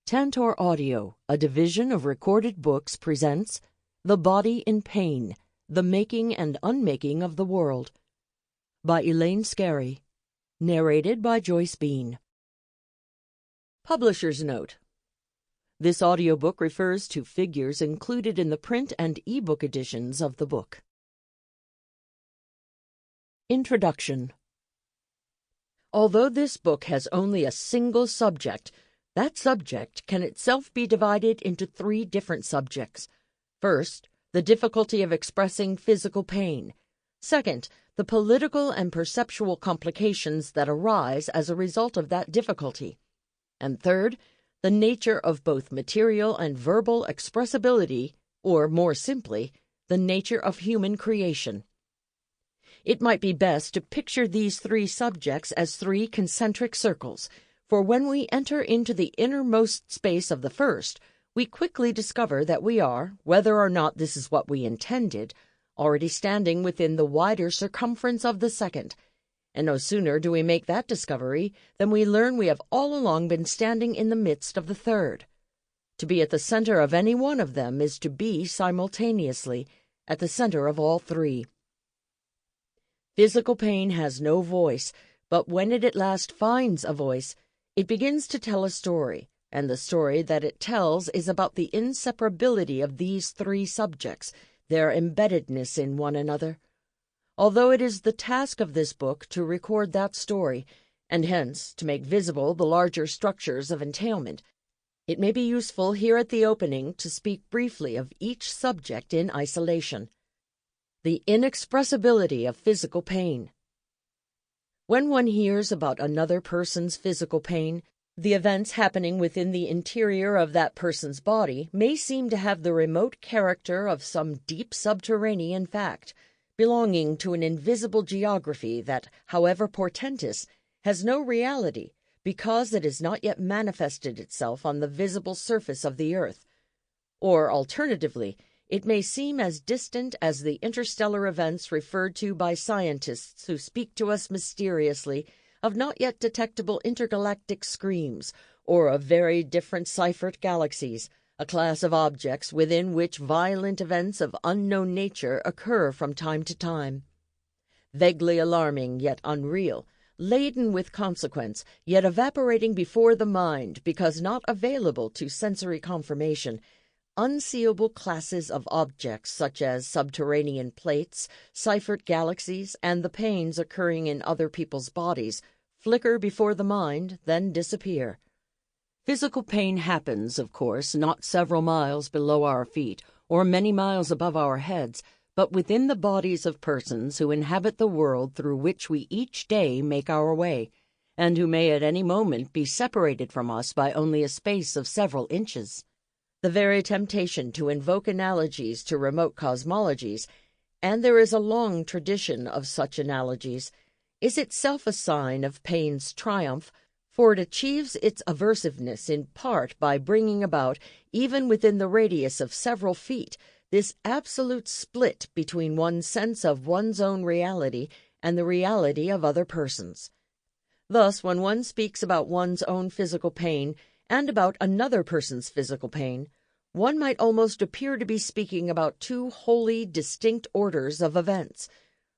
Tantor Audio, a division of Recorded Books, presents The Body in Pain, The Making and Unmaking of the World by Elaine Scarry, narrated by Joyce Bean. Publisher's Note: this audiobook refers to figures included in the print and e-book editions of the book. Introduction. Although this book has only a single subject, that subject can itself be divided into three different subjects. First, the difficulty of expressing physical pain. Second, the political and perceptual complications that arise as a result of that difficulty. And third, the nature of both material and verbal expressibility, or more simply, the nature of human creation. It might be best to picture these three subjects as three concentric circles, for when we enter into the innermost space of the first, we quickly discover that we are, whether or not this is what we intended, already standing within the wider circumference of the second. And no sooner do we make that discovery than we learn we have all along been standing in the midst of the third. To be at the center of any one of them is to be simultaneously at the center of all three. Physical pain has no voice, but when it at last finds a voice, it begins to tell a story, and the story that it tells is about the inseparability of these three subjects, their embeddedness in one another. Although it is the task of this book to record that story, and hence to make visible the larger structures of entailment, it may be useful here at the opening to speak briefly of each subject in isolation. The inexpressibility of physical pain. When one hears about another person's physical pain, the events happening within the interior of that person's body may seem to have the remote character of some deep subterranean fact, belonging to an invisible geography that, however portentous, has no reality because it has not yet manifested itself on the visible surface of the earth. Or, alternatively, it may seem as distant as the interstellar events referred to by scientists who speak to us mysteriously of not yet detectable intergalactic screams, or of very different Seifert galaxies, a class of objects within which violent events of unknown nature occur from time to time. Vaguely alarming yet unreal, laden with consequence, yet evaporating before the mind because not available to sensory confirmation, unseeable classes of objects such as subterranean plates, Seifert galaxies, and the pains occurring in other people's bodies flicker before the mind, then disappear. Physical pain happens, of course, not several miles below our feet or many miles above our heads, but within the bodies of persons who inhabit the world through which we each day make our way, and who may at any moment be separated from us by only a space of several inches. The very temptation to invoke analogies to remote cosmologies, and there is a long tradition of such analogies, is itself a sign of pain's triumph, for it achieves its aversiveness in part by bringing about, even within the radius of several feet, this absolute split between one's sense of one's own reality and the reality of other persons. Thus, when one speaks about one's own physical pain and about another person's physical pain, one might almost appear to be speaking about two wholly distinct orders of events.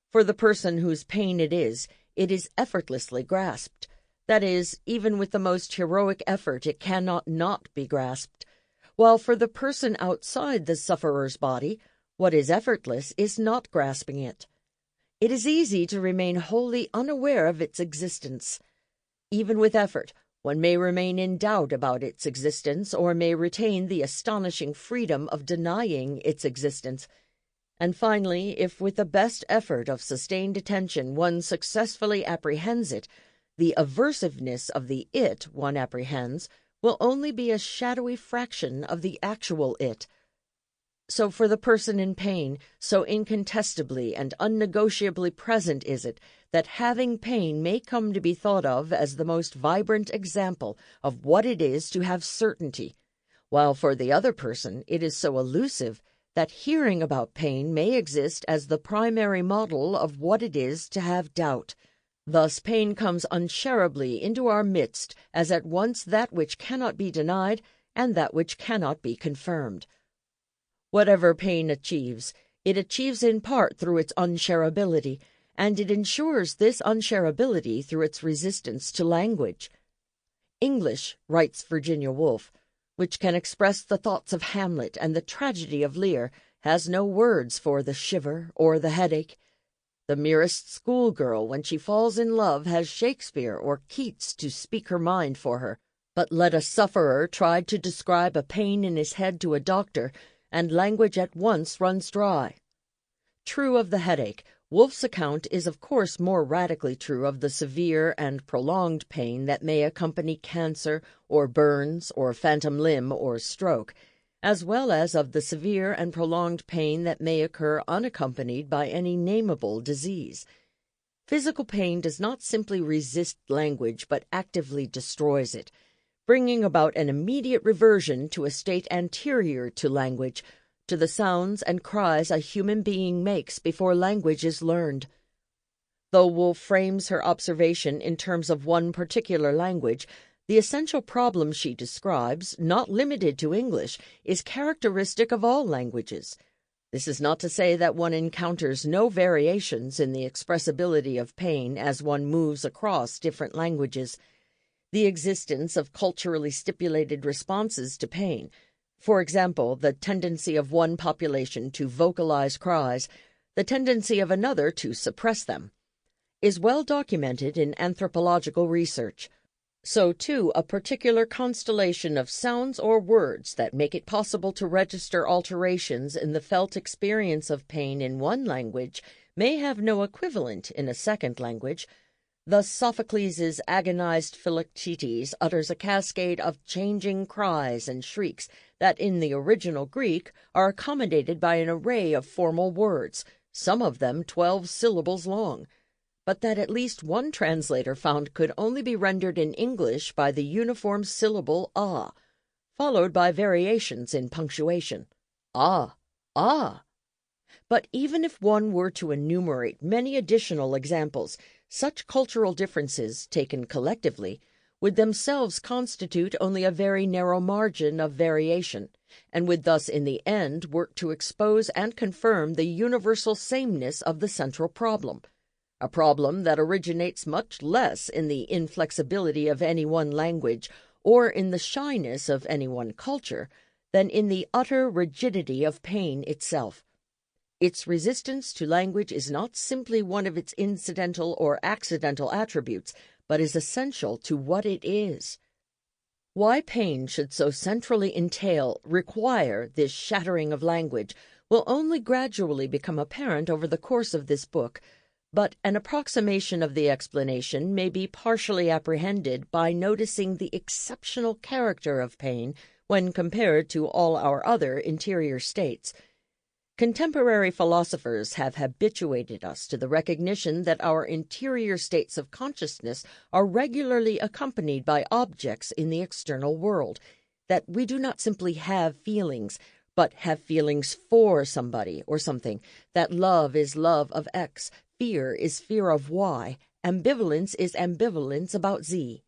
For the person whose pain it is effortlessly grasped. That is, even with the most heroic effort it cannot not be grasped. While for the person outside the sufferer's body, what is effortless is not grasping it. It is easy to remain wholly unaware of its existence. Even with effort, one may remain in doubt about its existence or may retain the astonishing freedom of denying its existence. And finally, if with the best effort of sustained attention one successfully apprehends it, the aversiveness of the it one apprehends will only be a shadowy fraction of the actual it. So for the person in pain, so incontestably and unnegotiably present is it that having pain may come to be thought of as the most vibrant example of what it is to have certainty, while for the other person it is so elusive that hearing about pain may exist as the primary model of what it is to have doubt. Thus pain comes unsharably into our midst as at once that which cannot be denied and that which cannot be confirmed. Whatever pain achieves, it achieves in part through its unshareability, and it ensures this unshareability through its resistance to language. English, writes Virginia Woolf, which can express the thoughts of Hamlet and the tragedy of Lear, has no words for the shiver or the headache. The merest schoolgirl, when she falls in love, has Shakespeare or Keats to speak her mind for her. But let a sufferer try to describe a pain in his head to a doctor, and language at once runs dry. True of the headache, Woolf's account is of course more radically true of the severe and prolonged pain that may accompany cancer or burns or phantom limb or stroke, as well as of the severe and prolonged pain that may occur unaccompanied by any nameable disease. Physical pain does not simply resist language, but actively destroys it, bringing about an immediate reversion to a state anterior to language, to the sounds and cries a human being makes before language is learned. Though Woolf frames her observation in terms of one particular language, the essential problem she describes, not limited to English, is characteristic of all languages. This is not to say that one encounters no variations in the expressibility of pain as one moves across different languages. The existence of culturally stipulated responses to pain, for example, the tendency of one population to vocalize cries, the tendency of another to suppress them, is well documented in anthropological research. So, too, a particular constellation of sounds or words that make it possible to register alterations in the felt experience of pain in one language may have no equivalent in a second language. Thus Sophocles' agonized Philoctetes utters a cascade of changing cries and shrieks that in the original Greek are accommodated by an array of formal words, some of them 12 syllables long, but that at least one translator found could only be rendered in English by the uniform syllable ah, followed by variations in punctuation. Ah, ah. But even if one were to enumerate many additional examples, such cultural differences, taken collectively, would themselves constitute only a very narrow margin of variation, and would thus in the end work to expose and confirm the universal sameness of the central problem, a problem that originates much less in the inflexibility of any one language or in the shyness of any one culture than in the utter rigidity of pain itself. Its resistance to language is not simply one of its incidental or accidental attributes, but is essential to what it is. Why pain should so centrally require this shattering of language will only gradually become apparent over the course of this book, but an approximation of the explanation may be partially apprehended by noticing the exceptional character of pain when compared to all our other interior states. Contemporary philosophers have habituated us to the recognition that our interior states of consciousness are regularly accompanied by objects in the external world, that we do not simply have feelings, but have feelings for somebody or something, that love is love of X, fear is fear of Y, ambivalence is ambivalence about Z.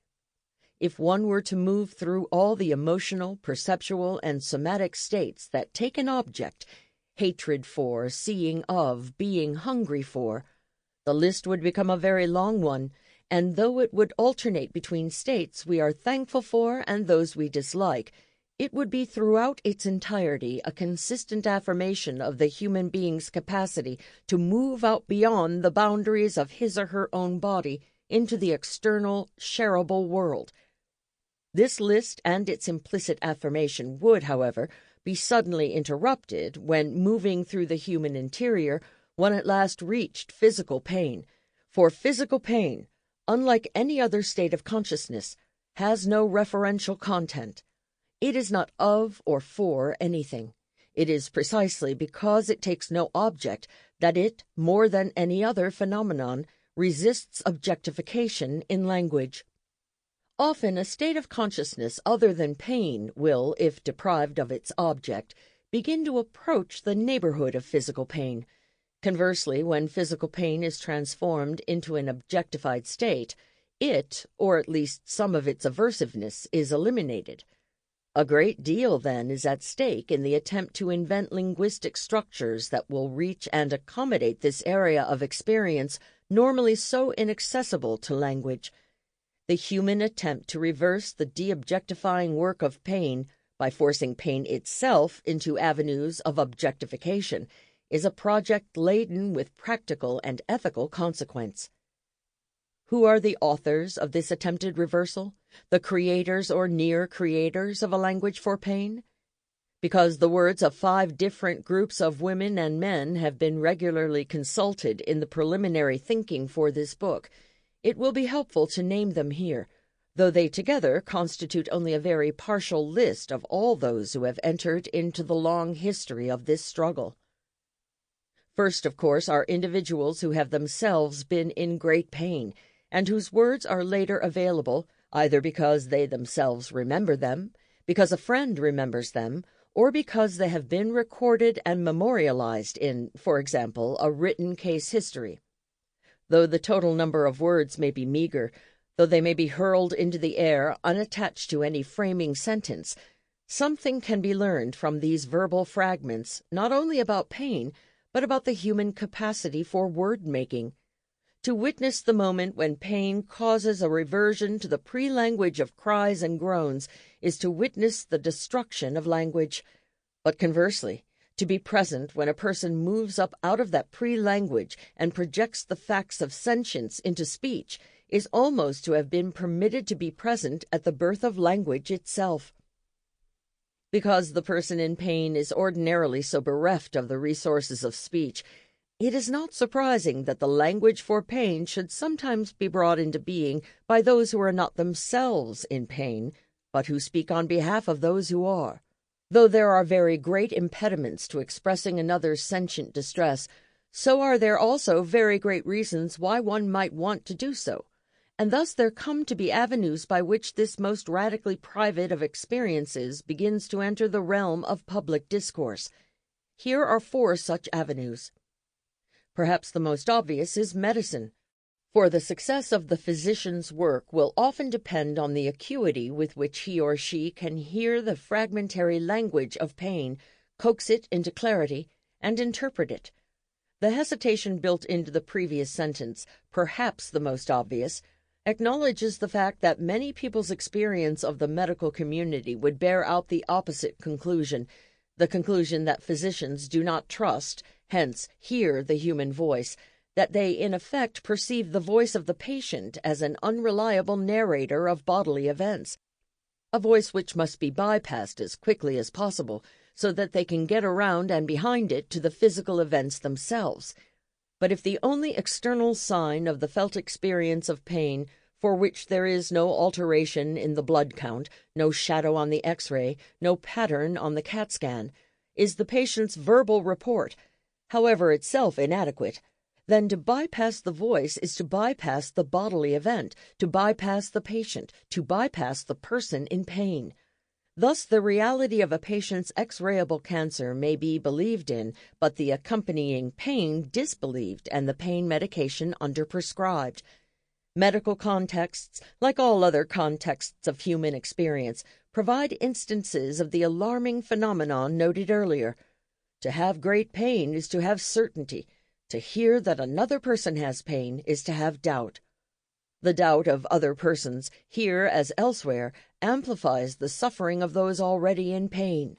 If one were to move through all the emotional, perceptual, and somatic states that take an object, hatred for, seeing of, being hungry for, the list would become a very long one, and though it would alternate between states we are thankful for and those we dislike, it would be throughout its entirety a consistent affirmation of the human being's capacity to move out beyond the boundaries of his or her own body into the external, shareable world. This list and its implicit affirmation would, however, be suddenly interrupted when, moving through the human interior, one at last reached physical pain. For physical pain, unlike any other state of consciousness, has no referential content. It is not of or for anything. It is precisely because it takes no object that it, more than any other phenomenon, resists objectification in language. Often a state of consciousness other than pain will, if deprived of its object, begin to approach the neighborhood of physical pain. Conversely, when physical pain is transformed into an objectified state, it, or at least some of its aversiveness, is eliminated. A great deal, then, is at stake in the attempt to invent linguistic structures that will reach and accommodate this area of experience normally so inaccessible to language. The human attempt to reverse the de-objectifying work of pain by forcing pain itself into avenues of objectification is a project laden with practical and ethical consequence. Who are the authors of this attempted reversal, the creators or near creators of a language for pain? Because the words of 5 different groups of women and men have been regularly consulted in the preliminary thinking for this book, it will be helpful to name them here, though they together constitute only a very partial list of all those who have entered into the long history of this struggle. First, of course, are individuals who have themselves been in great pain, and whose words are later available, either because they themselves remember them, because a friend remembers them, or because they have been recorded and memorialized in, for example, a written case history. Though the total number of words may be meager, though they may be hurled into the air unattached to any framing sentence, something can be learned from these verbal fragments not only about pain, but about the human capacity for word-making. To witness the moment when pain causes a reversion to the pre-language of cries and groans is to witness the destruction of language. But conversely, to be present when a person moves up out of that pre-language and projects the facts of sentience into speech is almost to have been permitted to be present at the birth of language itself. Because the person in pain is ordinarily so bereft of the resources of speech, it is not surprising that the language for pain should sometimes be brought into being by those who are not themselves in pain, but who speak on behalf of those who are. Though there are very great impediments to expressing another's sentient distress, so are there also very great reasons why one might want to do so, and thus there come to be avenues by which this most radically private of experiences begins to enter the realm of public discourse. Here are 4 such avenues. Perhaps the most obvious is medicine, for the success of the physician's work will often depend on the acuity with which he or she can hear the fragmentary language of pain, coax it into clarity, and interpret it. The hesitation built into the previous sentence, perhaps the most obvious, acknowledges the fact that many people's experience of the medical community would bear out the opposite conclusion, the conclusion that physicians do not trust, hence hear the human voice, that they in effect perceive the voice of the patient as an unreliable narrator of bodily events, a voice which must be bypassed as quickly as possible so that they can get around and behind it to the physical events themselves. But if the only external sign of the felt experience of pain, for which there is no alteration in the blood count, no shadow on the X-ray, no pattern on the CAT scan, is the patient's verbal report, however itself inadequate, then to bypass the voice is to bypass the bodily event, to bypass the patient, to bypass the person in pain. Thus the reality of a patient's X-rayable cancer may be believed in, but the accompanying pain disbelieved and the pain medication underprescribed. Medical contexts, like all other contexts of human experience, provide instances of the alarming phenomenon noted earlier. To have great pain is to have certainty. To hear that another person has pain is to have doubt. The doubt of other persons, here as elsewhere, amplifies the suffering of those already in pain.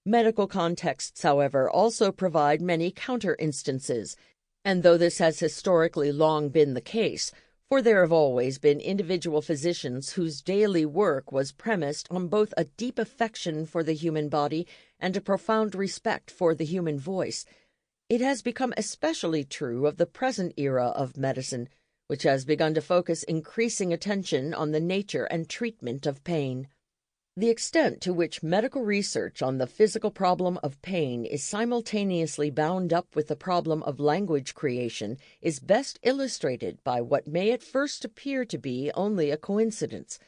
Medical contexts, however, also provide many counter-instances, and though this has historically long been the case, for there have always been individual physicians whose daily work was premised on both a deep affection for the human body and a profound respect for the human voice, it has become especially true of the present era of medicine, which has begun to focus increasing attention on the nature and treatment of pain. The extent to which medical research on the physical problem of pain is simultaneously bound up with the problem of language creation is best illustrated by what may at first appear to be only a coincidence.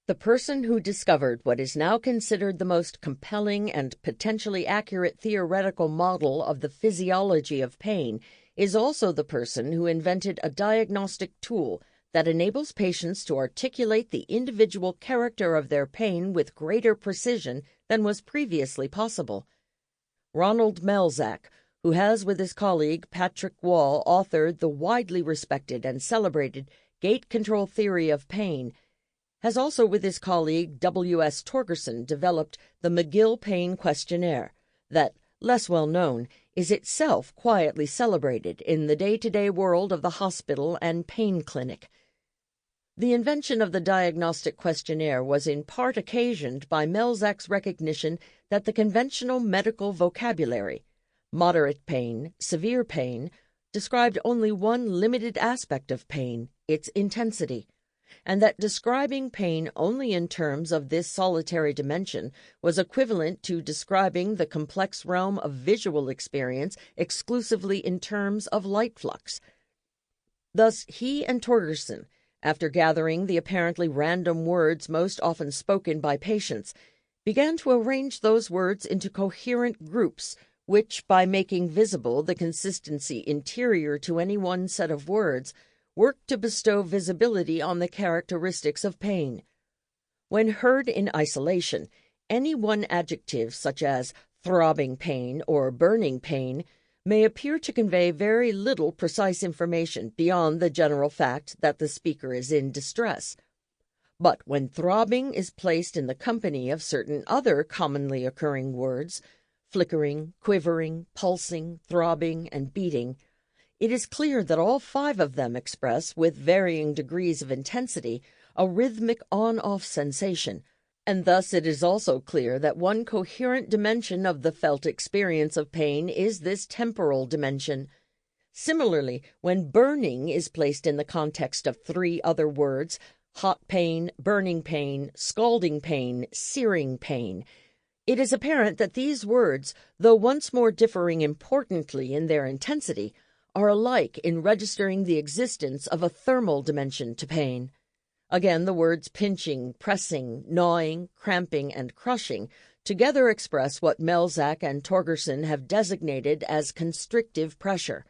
The person who discovered what is now considered the most compelling and potentially accurate theoretical model of the physiology of pain is also the person who invented a diagnostic tool that enables patients to articulate the individual character of their pain with greater precision than was previously possible. Ronald Melzack, who has with his colleague Patrick Wall authored the widely respected and celebrated gate control theory of pain, has also with his colleague W.S. Torgerson developed the McGill Pain Questionnaire that, less well known, is itself quietly celebrated in the day-to-day world of the hospital and pain clinic. The invention of the diagnostic questionnaire was in part occasioned by Melzack's recognition that the conventional medical vocabulary, moderate pain, severe pain, described only one limited aspect of pain, its intensity, and that describing pain only in terms of this solitary dimension was equivalent to describing the complex realm of visual experience exclusively in terms of light flux. Thus, he and Torgerson, after gathering the apparently random words most often spoken by patients, began to arrange those words into coherent groups, which, by making visible the consistency interior to any one set of words, worked to bestow visibility on the characteristics of pain. When heard in isolation, any one adjective, such as throbbing pain or burning pain, may appear to convey very little precise information beyond the general fact that the speaker is in distress. But when throbbing is placed in the company of certain other commonly occurring words, flickering, quivering, pulsing, throbbing, and beating, it is clear that all five of them express, with varying degrees of intensity, a rhythmic on-off sensation, and thus it is also clear that one coherent dimension of the felt experience of pain is this temporal dimension. Similarly, when burning is placed in the context of three other words, hot pain, burning pain, scalding pain, searing pain, it is apparent that these words, though once more differing importantly in their intensity, are alike in registering the existence of a thermal dimension to pain. Again, the words pinching, pressing, gnawing, cramping, and crushing together express what Melzack and Torgerson have designated as constrictive pressure.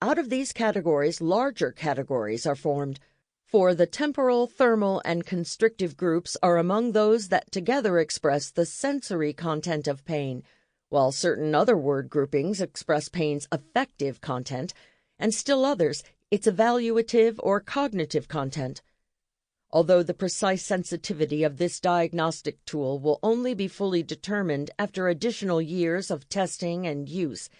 Out of these categories, larger categories are formed, for the temporal, thermal, and constrictive groups are among those that together express the sensory content of pain, while certain other word groupings express pain's affective content, and still others its evaluative or cognitive content. Although the precise sensitivity of this diagnostic tool will only be fully determined after additional years of testing and use,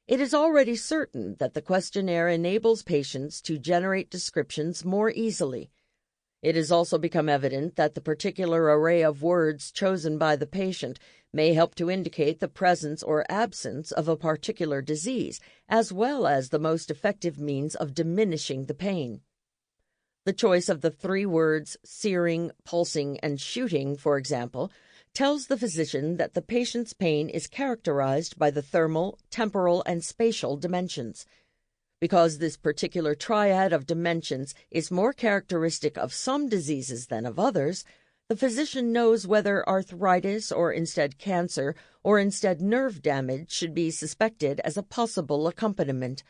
it is already certain that the questionnaire enables patients to generate descriptions more easily. It has also become evident that the particular array of words chosen by the patient may help to indicate the presence or absence of a particular disease, as well as the most effective means of diminishing the pain. The choice of the three words searing, pulsing, and shooting, for example, tells the physician that the patient's pain is characterized by the thermal, temporal, and spatial dimensions. Because this particular triad of dimensions is more characteristic of some diseases than of others, the physician knows whether arthritis or instead cancer or instead nerve damage should be suspected as a possible accompaniment.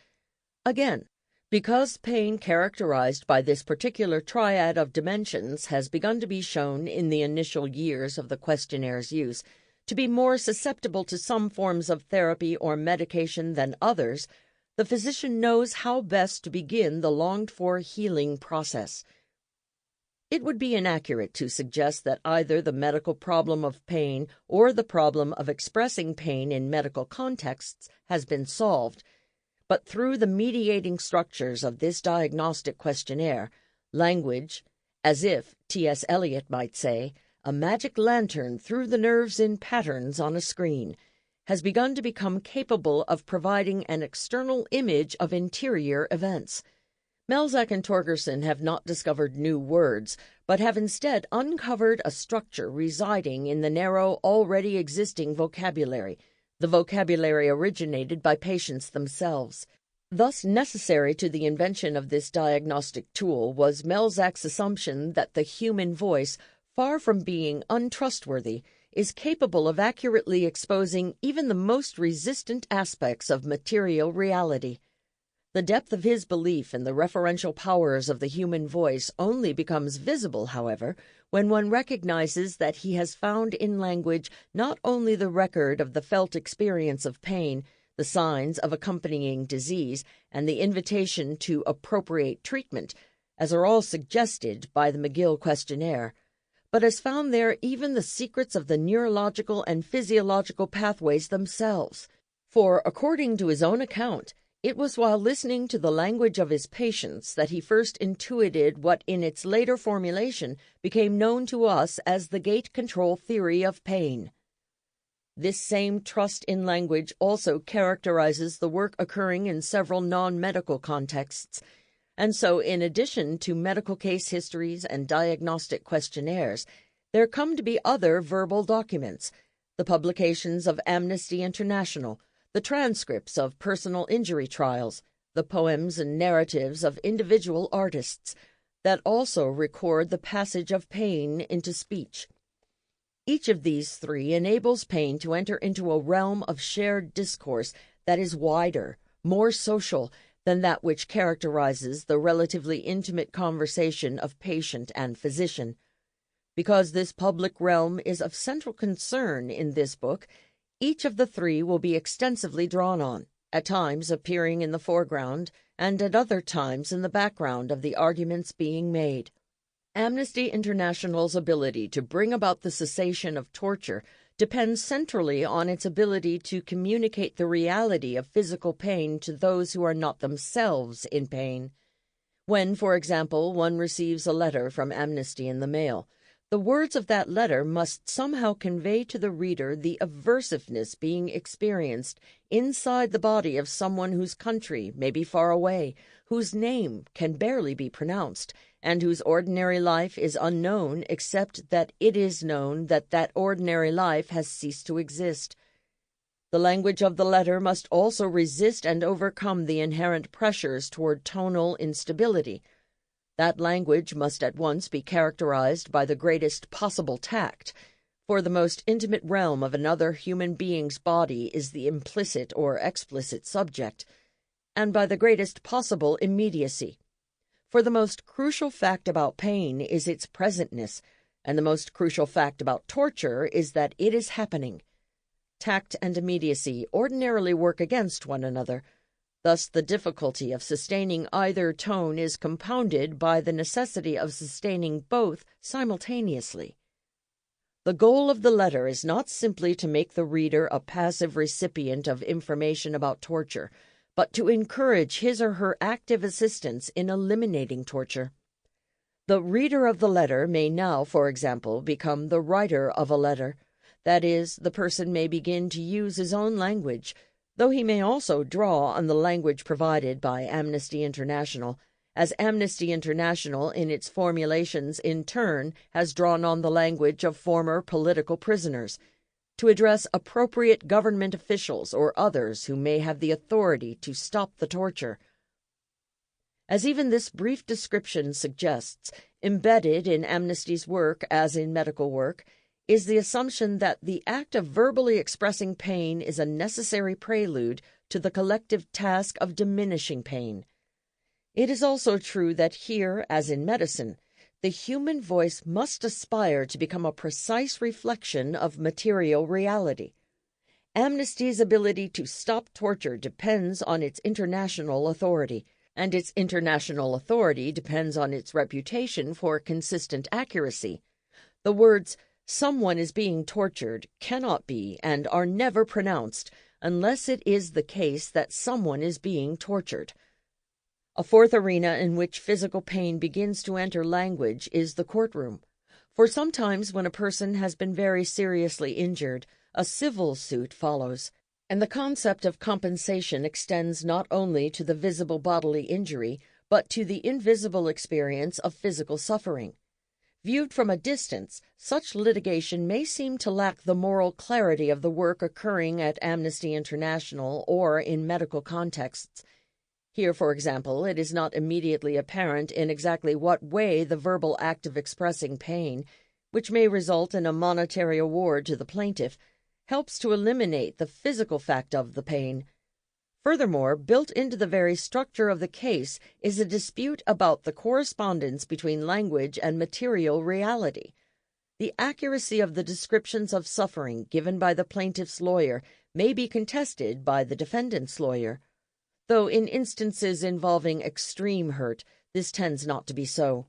Again, because pain characterized by this particular triad of dimensions has begun to be shown in the initial years of the questionnaires' use to be more susceptible to some forms of therapy or medication than others, the physician knows how best to begin the longed-for healing process. It would be inaccurate to suggest that either the medical problem of pain or the problem of expressing pain in medical contexts has been solved, but through the mediating structures of this diagnostic questionnaire, language, as if, T.S. Eliot might say, a magic lantern through the nerves in patterns on a screen, has begun to become capable of providing an external image of interior events. Melzack and Torgerson have not discovered new words, but have instead uncovered a structure residing in the narrow, already existing vocabulary, the vocabulary originated by patients themselves. Thus necessary to the invention of this diagnostic tool was Melzack's assumption that the human voice, far from being untrustworthy, is capable of accurately exposing even the most resistant aspects of material reality. The depth of his belief in the referential powers of the human voice only becomes visible, however, when one recognizes that he has found in language not only the record of the felt experience of pain, the signs of accompanying disease, and the invitation to appropriate treatment, as are all suggested by the McGill questionnaire, but has found there even the secrets of the neurological and physiological pathways themselves. For, according to his own account, it was while listening to the language of his patients that he first intuited what in its later formulation became known to us as the gate control theory of pain. This same trust in language also characterizes the work occurring in several non-medical contexts, and so in addition to medical case histories and diagnostic questionnaires, there come to be other verbal documents, the publications of Amnesty International, the transcripts of personal injury trials, the poems and narratives of individual artists, that also record the passage of pain into speech. Each of these three enables pain to enter into a realm of shared discourse that is wider, more social than that which characterizes the relatively intimate conversation of patient and physician. Because this public realm is of central concern in this book, each of the three will be extensively drawn on, at times appearing in the foreground and at other times in the background of the arguments being made. Amnesty International's ability to bring about the cessation of torture depends centrally on its ability to communicate the reality of physical pain to those who are not themselves in pain. When, for example, one receives a letter from Amnesty in the mail, the words of that letter must somehow convey to the reader the aversiveness being experienced inside the body of someone whose country may be far away, whose name can barely be pronounced, and whose ordinary life is unknown except that it is known that that ordinary life has ceased to exist. The language of the letter must also resist and overcome the inherent pressures toward tonal instability. That language must at once be characterized by the greatest possible tact, for the most intimate realm of another human being's body is the implicit or explicit subject, and by the greatest possible immediacy. For the most crucial fact about pain is its presentness, and the most crucial fact about torture is that it is happening. Tact and immediacy ordinarily work against one another. Thus, the difficulty of sustaining either tone is compounded by the necessity of sustaining both simultaneously. The goal of the letter is not simply to make the reader a passive recipient of information about torture, but to encourage his or her active assistance in eliminating torture. The reader of the letter may now, for example, become the writer of a letter. That is, the person may begin to use his own language, though he may also draw on the language provided by Amnesty International, as Amnesty International in its formulations in turn has drawn on the language of former political prisoners, to address appropriate government officials or others who may have the authority to stop the torture. As even this brief description suggests, embedded in Amnesty's work as in medical work, is the assumption that the act of verbally expressing pain is a necessary prelude to the collective task of diminishing pain. It is also true that here, as in medicine, the human voice must aspire to become a precise reflection of material reality. Amnesty's ability to stop torture depends on its international authority, and its international authority depends on its reputation for consistent accuracy. The words "someone is being tortured" cannot be and are never pronounced unless it is the case that someone is being tortured. A fourth arena in which physical pain begins to enter language is the courtroom. For sometimes when a person has been very seriously injured, a civil suit follows, and the concept of compensation extends not only to the visible bodily injury, but to the invisible experience of physical suffering. Viewed from a distance, such litigation may seem to lack the moral clarity of the work occurring at Amnesty International or in medical contexts. Here, for example, it is not immediately apparent in exactly what way the verbal act of expressing pain, which may result in a monetary award to the plaintiff, helps to eliminate the physical fact of the pain. Furthermore, built into the very structure of the case is a dispute about the correspondence between language and material reality. The accuracy of the descriptions of suffering given by the plaintiff's lawyer may be contested by the defendant's lawyer, though in instances involving extreme hurt, this tends not to be so.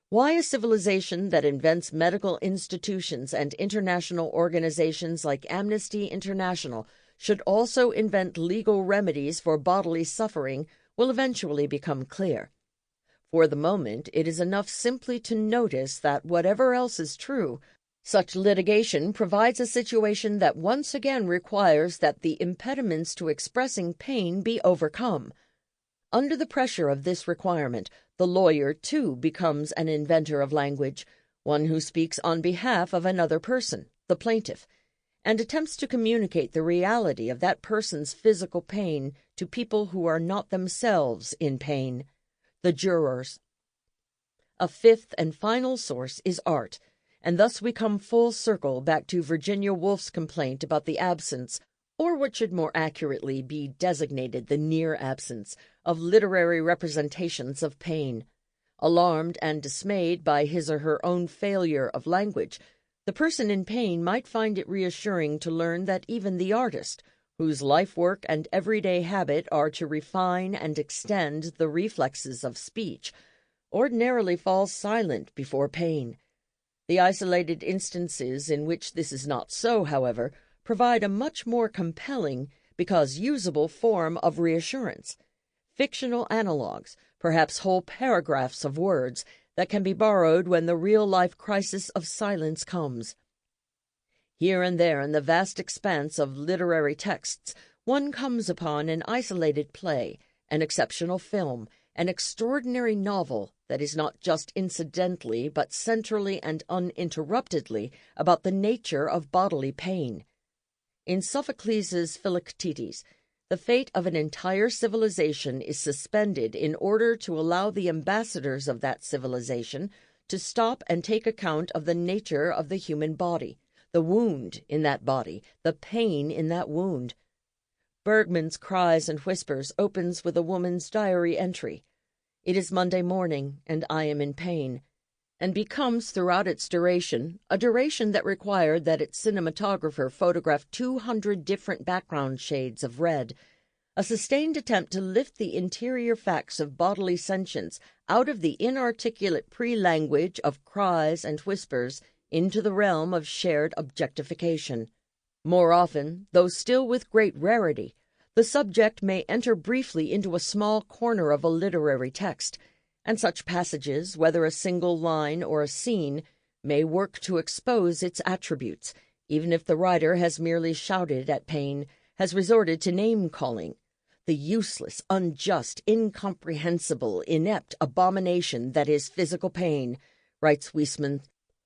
Why a civilization that invents medical institutions and international organizations like Amnesty International should also invent legal remedies for bodily suffering will eventually become clear. For the moment, it is enough simply to notice that whatever else is true, such litigation provides a situation that once again requires that the impediments to expressing pain be overcome. Under the pressure of this requirement, the lawyer, too, becomes an inventor of language, one who speaks on behalf of another person, the plaintiff, and attempts to communicate the reality of that person's physical pain to people who are not themselves in pain, the jurors. A fifth and final source is art, and thus we come full circle back to Virginia Woolf's complaint about the absence, or what should more accurately be designated the near absence, of literary representations of pain. Alarmed and dismayed by his or her own failure of language, the person in pain might find it reassuring to learn that even the artist, whose life work and everyday habit are to refine and extend the reflexes of speech, ordinarily falls silent before pain. The isolated instances in which this is not so, however, provide a much more compelling, because usable, form of reassurance. Fictional analogues, perhaps whole paragraphs of words, that can be borrowed when the real-life crisis of silence comes. Here and there in the vast expanse of literary texts, one comes upon an isolated play, an exceptional film, an extraordinary novel that is not just incidentally but centrally and uninterruptedly about the nature of bodily pain. In Sophocles' Philoctetes, the fate of an entire civilization is suspended in order to allow the ambassadors of that civilization to stop and take account of the nature of the human body, the wound in that body, the pain in that wound. Bergman's Cries and Whispers opens with a woman's diary entry. It is Monday morning, and I am in pain, and becomes throughout its duration, a duration that required that its cinematographer photograph 200 different background shades of red, a sustained attempt to lift the interior facts of bodily sentience out of the inarticulate pre-language of cries and whispers into the realm of shared objectification. More often, though still with great rarity, the subject may enter briefly into a small corner of a literary text, and such passages, whether a single line or a scene, may work to expose its attributes, even if the writer has merely shouted at pain, has resorted to name-calling. The useless, unjust, incomprehensible, inept abomination that is physical pain, writes Huysmans,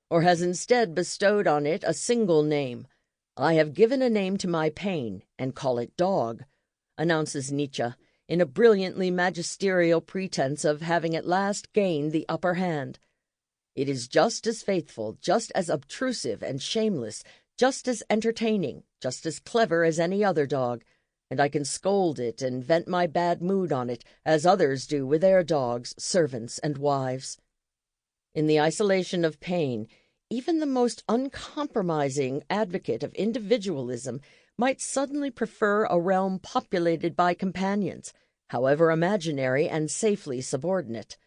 or has instead bestowed on it a single name. I have given a name to my pain, and call it dog, announces Nietzsche, in a brilliantly magisterial pretense of having at last gained the upper hand. It is just as faithful, just as obtrusive and shameless, just as entertaining, just as clever as any other dog, and I can scold it and vent my bad mood on it, as others do with their dogs, servants, and wives. In the isolation of pain, even the most uncompromising advocate of individualism might suddenly prefer a realm populated by companions, however imaginary and safely subordinate.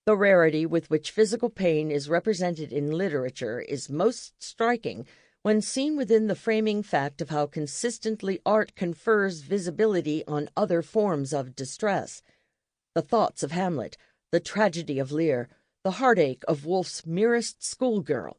The rarity with which physical pain is represented in literature is most striking when seen within the framing fact of how consistently art confers visibility on other forms of distress. The thoughts of Hamlet, the tragedy of Lear, the heartache of Woolf's merest schoolgirl.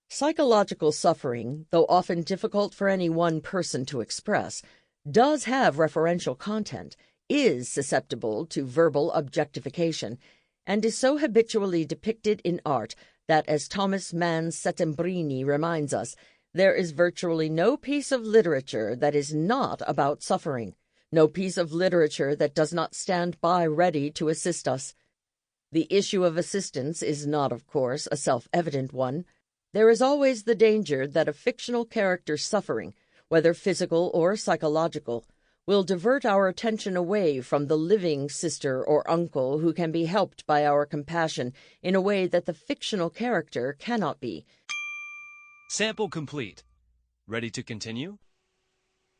Psychological suffering, though often difficult for any one person to express, does have referential content, is susceptible to verbal objectification, and is so habitually depicted in art that, as Thomas Mann Settembrini reminds us, there is virtually no piece of literature that is not about suffering, no piece of literature that does not stand by ready to assist us. The issue of assistance is not, of course, a self-evident one. There is always the danger that a fictional character's suffering, whether physical or psychological, will divert our attention away from the living sister or uncle who can be helped by our compassion in a way that the fictional character cannot be. Sample complete. Ready to continue?